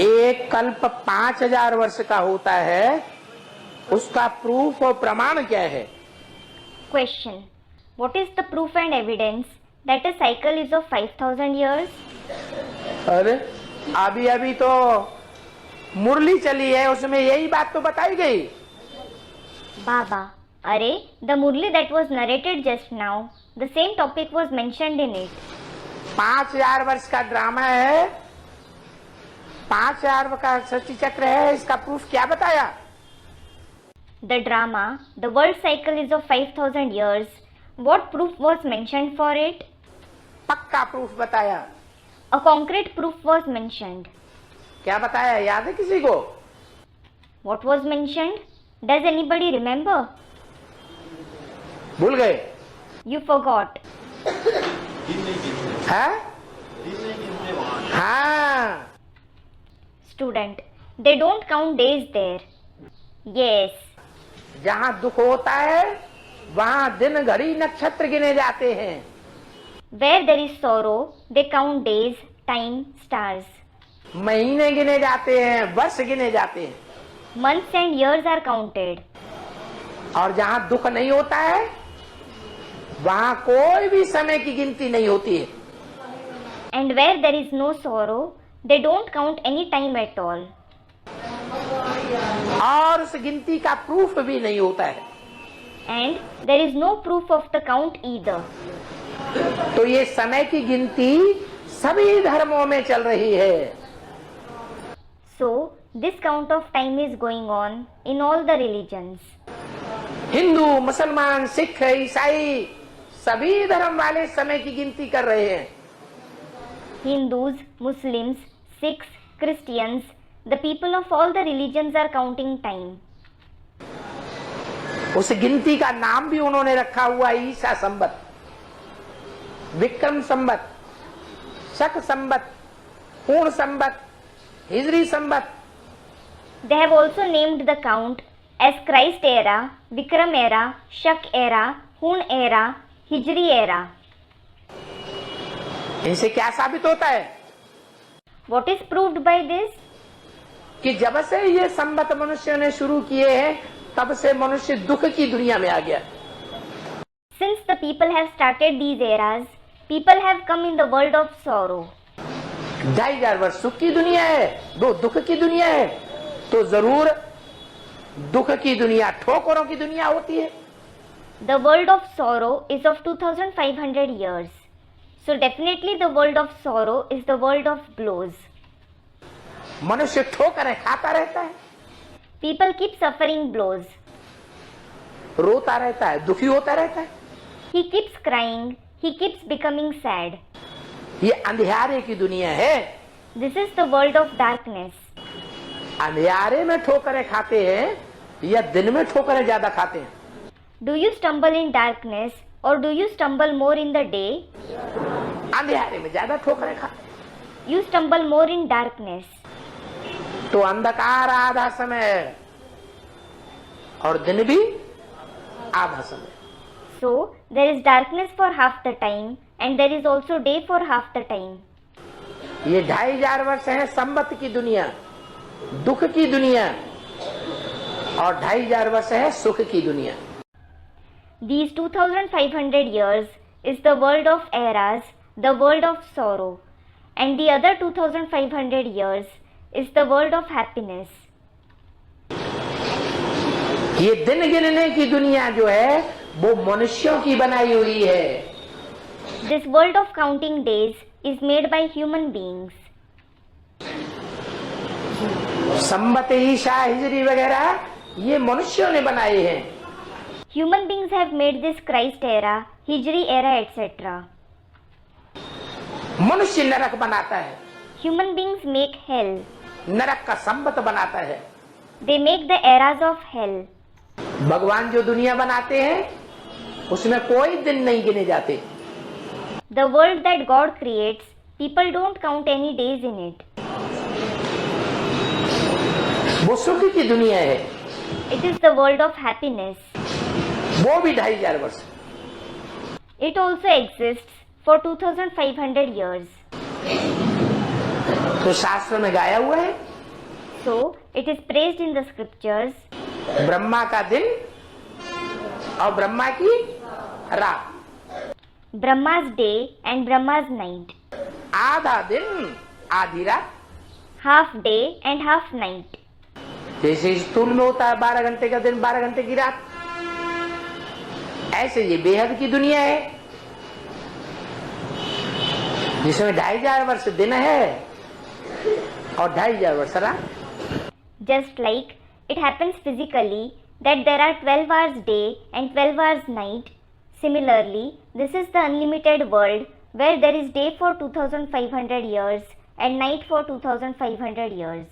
एक कल्प 5000 वर्ष का होता है, उसका प्रूफ और प्रमाण क्या है? Question. What is the proof and evidence that a cycle is of 5000 years? अरे अभी अभी तो मुरली चली है, उसमें यही बात तो बताई गई। Baba. Arey, the Murli that was narrated just now, the same topic was mentioned in it. 5000 वर्ष का ड्रामा है, 5000 का सृष्टि चक्र है, इसका प्रूफ क्या बताया? The drama, the world cycle is of 5000 years. What proof was mentioned for it? पक्का प्रूफ बताया। A concrete proof was mentioned. क्या बताया, याद है किसी को? What was mentioned? Does anybody remember? भूल गए? You forgot. है? हाँ। Student. They don't count days there. Yes. जहाँ दुख होता है वहाँ दिन घड़ी नक्षत्र गिने जाते हैं। Where there is sorrow, they count days, time, stars. महीने गिने जाते हैं, वर्ष गिने जाते हैं। Months and years are counted. और जहाँ दुख नहीं होता है वहाँ कोई भी समय की गिनती नहीं होती है। And where there is no sorrow, they don't count any time at all. और उस गिनती का प्रूफ भी नहीं होता है। And there is no proof of the count either. तो ये समय की गिनती सभी धर्मों में चल रही है। So, this count of time is going on in all the religions. Hindu, मुसलमान, सिख, ईसाई सभी धर्म वाले समय की गिनती कर रहे हैं। Hindus, Muslims, Sikhs, Christians, the people of all the religions are counting time. उस गिनती का नाम भी उन्होंने रखा हुआ ईसा संवत, विक्रम संवत, शक संवत, पूर्ण संवत, हिजरी संवत। They have also named the count as Christ era, Vikram era, Shak era, Hun era, Hijri era. इनसे क्या साबित होता है? What is proved by this? कि जब से ये संवत मनुष्य ने शुरू किए हैं तब से मनुष्य दुख की दुनिया में आ गया। Since the people have started these eras, people have come in the world of sorrow. 2500 वर्ष सुख की दुनिया है, दो दुख की दुनिया है, तो जरूर दुख की दुनिया ठोकरों की दुनिया होती है। The world of sorrow is of 2500 years. So definitely the world of sorrow is the world of blows. मनुष्य ठोकरें खाता रहता है, People keep suffering blows. रोता रहता है, दुखी होता रहता है। He keeps crying. He keeps becoming sad. ये अंधियारे की दुनिया है। This is the world of darkness. अंधियारे में ठोकरें खाते हैं या दिन में ठोकरें ज्यादा खाते हैं? Do you stumble in darkness or do you stumble more in the day? अंधियारे में ज्यादा ठोकरें खाते हैं। You stumble more in darkness. तो अंधकार आधा समय और दिन भी आधा समय। So there is darkness for half the time and there is also day for half the time. ये 2500 वर्ष है संवत की दुनिया, दुख की दुनिया, और 2500 वर्ष है सुख की दुनिया। These 2500 years is the world of eras, the world of sorrow, and the other 2500 years is the world of happiness. ये दिन गिनने की दुनिया जो है वो मनुष्यों की बनाई हुई है। This world of counting days is made by human beings. संवत, ईशा, हिजरी वगैरह ये मनुष्यों ने बनाए हैं। Human beings have made this Christ era, Hijri era, etc. मनुष्य नरक बनाता है, Human beings make hell. नरक का संवत बनाता है। They make the eras of hell. भगवान जो दुनिया बनाते हैं उसमें कोई दिन नहीं गिने जाते। The world that God creates, people don't count any days in it. वो सुख की दुनिया है, It is the world of happiness. वो भी 2500 वर्ष। It also exists for 2500 years. तो शास्त्र में गाया हुआ है Also, it is praised in the scriptures Brahma का दिन और ब्रह्मा की रात, Brahma's day and Brahma's night, आधा दिन आधी रात। half day and half night. जैसे स्थूल में होता है 12 घंटे का दिन 12 घंटे की रात, ऐसे ये बेहद की दुनिया है जिसमें 2500 वर्ष दिन है और 2500 वर्ष रात। Just like it happens physically that there are 12 hours day and 12 hours night, similarly, this is the unlimited world where there is day for 2500 years and night for 2500 years.